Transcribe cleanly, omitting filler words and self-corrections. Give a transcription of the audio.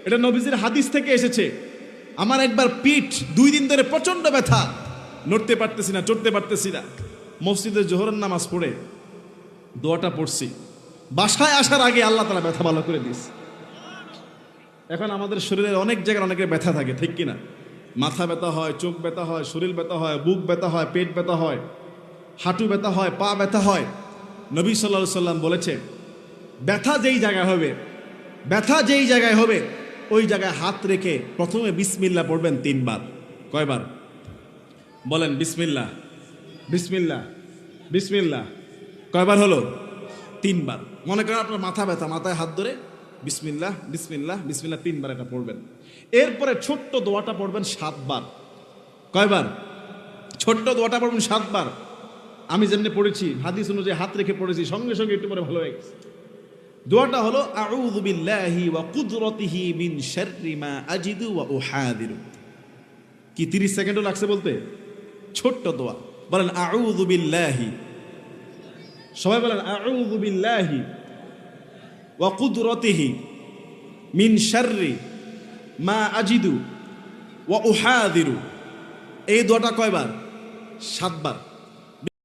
এটা নবীজির হাদিস থেকে এসেছে। আমার একবার পিঠ 2 দিন ধরে প্রচন্ড ব্যথা, নড়তে পারতেছি না, চড়তে পারতেছি না। মসজিদে জোহরের নামাজ পড়ে দোয়াটা পড়ছি, বাসায় আসার আগে আল্লাহ তাআলা ব্যথা ভালো করে দিস। এখন আমাদের শরীরের অনেক জায়গায় অনেকের ব্যথা থাকে, ঠিক কিনা? মাথা ব্যথা হয়, চোখ ব্যথা হয়, শরীর ব্যথা হয়, বুক ব্যথা হয়, পেট ব্যথা হয়, হাঁটু ব্যথা হয়, পা ব্যথা হয়। নবী সাল্লাল্লাহু আলাইহি সাল্লাম বলেছে, ব্যথা যেই জায়গায় হবে, ব্যথা যেই জায়গায় হবে ওই জায়গায় হাত রেখে প্রথমে বিসমিল্লাহ পড়বেন 3 বার। কয়বার বলেন? বিসমিল্লাহ, বিসমিল্লাহ, বিসমিল্লাহ। কয়বার হলো? 3 বার। মনে করেন আপনার মাথা ব্যথা, মাথায় হাত ধরে বিসমিল্লাহ, বিসমিল্লাহ, বিসমিল্লাহ 3 বার এটা পড়বেন। এরপরে ছোট্ট দোয়াটা পড়বেন 7 বার। কয়বার? ছোট্ট দোয়াটা পড়বেন 7 বার। আমি যেমনি পড়েছি হাদিস অনুযায়ী হাত রেখে পড়েছি, সঙ্গে সঙ্গে একটু পরে ভালো হয়ে গেছে। দোয়াটা হলো আউযু বিল্লাহি ওয়া কুদরতিহি মিন শাররি মা আজিদু ওয়া উহাদিরু। কি 30 সেকেন্ডও লাগছে বলতে? ছোট্ট দোয়া। বলেন আউযু বিল্লাহি, সবাই বলেন আউযু বিল্লাহি ওয়া কুদরতিহি মিন শাররি মা আজিদু ওয়া উহাদিরু। এই দোয়াটা কয়বার? 7 বার।